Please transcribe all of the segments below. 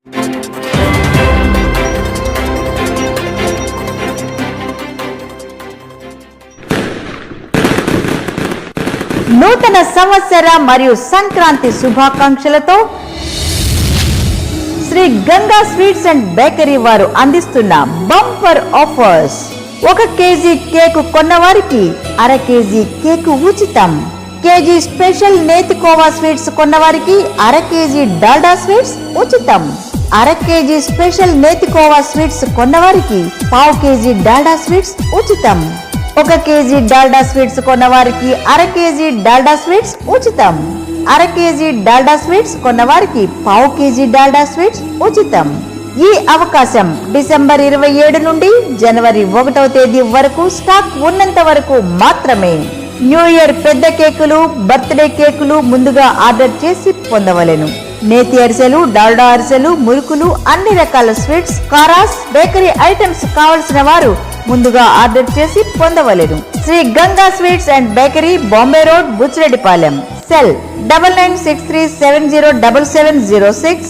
నూతన సంవత్సర మరియు సంక్రాంతి శుభాకాంక్షలతో Shri Ganga sweets and bakery వారు అందిస్తున్న బంపర్ ఆఫర్స్. 1 కేజీ కేకు కొన్నవారికి అర కేజీ కేకు ఉచితం. కేజీ స్పెషల్ నేతి కోవా స్వీట్స్ కొన్నవారికి అర కేజీ డాల్డా స్వీట్స్ ఉచితం. అర కేజీ స్పెషల్ నేతి కోవా స్వీట్స్ కొన్నవారికి పావు కేజీ డాల్డా స్వీట్స్ ఉచితం. 1 కేజీ డాల్డా స్వీట్స్ కొన్నవారికి అర కేజీ డాల్డా స్వీట్స్ ఉచితం. అర కేజీ డాల్డా స్వీట్స్ కొన్నవారికి పావు కేజీ డాల్డా స్వీట్స్ ఉచితం. ఈ అవకాశం డిసెంబర్ 27 నుండి జనవరి 1వ తేదీ వరకు స్టాక్ ఉన్నంత వరకు మాత్రమే. న్యూ ఇయర్ పెద్ద కేకులు, బర్త్డే కేకులు ముందుగా ఆర్డర్ చేసి పొందవలెను. నేతి అరిసెలు, డాల్డా అరిసెలు, మురుకులు, అన్ని రకాల స్వీట్స్, కారాస్, బేకరీ ఐటమ్స్ కావలసిన వారు ముందుగా ఆర్డర్ చేసి పొందవలెను. Shri Ganga sweets and bakery, Bombay road, Buchireddypalem. Cell 9963707706.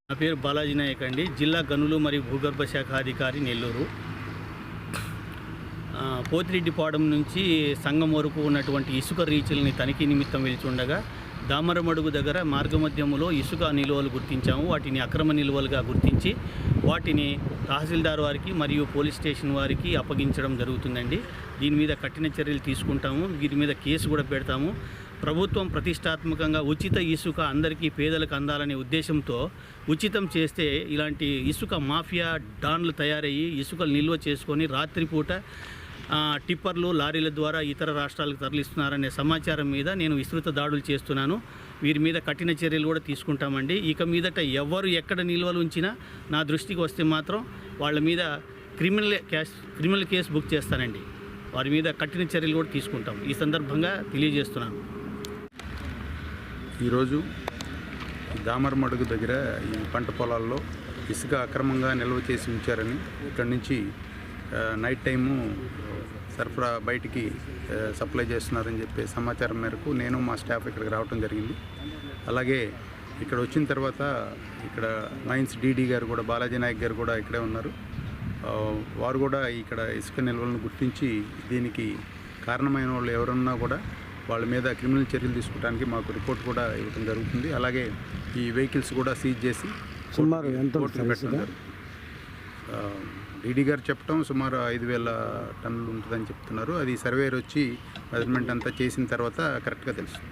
నా పేరు బాలాజీ నాయక్ అండి. జిల్లా గనులు మరియు భూగర్భ శాఖ అధికారి, నెల్లూరు. పోతిరెడ్డిపాడెం నుంచి సంగం వరకు ఉన్నటువంటి ఇసుక రీచ్ల్ని తనిఖీ నిమిత్తం వెలిచి ఉండగా దామరమడుగు దగ్గర మార్గమధ్యములో ఇసుక నిల్వలు గుర్తించాము. వాటిని అక్రమ నిల్వలుగా గుర్తించి వాటిని తహసీల్దార్ వారికి మరియు పోలీస్ స్టేషన్ వారికి అప్పగించడం జరుగుతుందండి. దీని మీద కఠిన చర్యలు తీసుకుంటాము. వీరి మీద కేసు కూడా పెడతాము. ప్రభుత్వం ప్రతిష్టాత్మకంగా ఉచిత ఇసుక అందరికీ పేదలకు అందాలనే ఉద్దేశంతో ఉచితం చేస్తే ఇలాంటి ఇసుక మాఫియా డాన్లు తయారయ్యి ఇసుకలు నిల్వ చేసుకొని రాత్రిపూట టిప్పర్లు, లారీల ద్వారా ఇతర రాష్ట్రాలకు తరలిస్తున్నారనే సమాచారం మీద నేను విస్తృత దాడులు చేస్తున్నాను. వీరి మీద కఠిన చర్యలు కూడా తీసుకుంటామండి. ఇక మీదట ఎవరు ఎక్కడ నిల్వలు ఉంచినా నా దృష్టికి వస్తే మాత్రం వాళ్ళ మీద క్రిమినల్ కేసు బుక్ చేస్తానండి. వారి మీద కఠిన చర్యలు కూడా తీసుకుంటాం. ఈ సందర్భంగా తెలియజేస్తున్నాను. ఈరోజు దామరమడుగు దగ్గర ఈ పంట పొలాల్లో ఇసుక అక్రమంగా నిల్వ చేసి ఉంచారని, ఇక్కడి నుంచి నైట్ టైము సరఫరా బయటికి సప్లై చేస్తున్నారని చెప్పే సమాచారం మేరకు నేను మా స్టాఫ్ ఇక్కడికి రావడం జరిగింది. అలాగే ఇక్కడ వచ్చిన తర్వాత ఇక్కడ మైన్స్ డీడీ గారు కూడా, బాలాజీ నాయక్ గారు కూడా ఇక్కడే ఉన్నారు. వారు కూడా ఇక్కడ ఇసుక నిల్వలను గుర్తించి దీనికి కారణమైన వాళ్ళు ఎవరున్నా కూడా వాళ్ళ మీద క్రిమినల్ చర్యలు తీసుకోవడానికి మాకు రిపోర్ట్ కూడా ఇవ్వడం జరుగుతుంది. అలాగే ఈ వెహికల్స్ కూడా సీజ్ చేసి సుమారు ఎంత కోర్టుకు పెట్టడం జరుగుతుంది. డీడీ గారు చెప్పడం సుమారు 5,000 టన్నులు ఉంటుందని చెప్తున్నారు. అది సర్వేయర్ వచ్చి మెజర్మెంట్ అంతా చేసిన తర్వాత కరెక్ట్గా తెలుస్తుంది.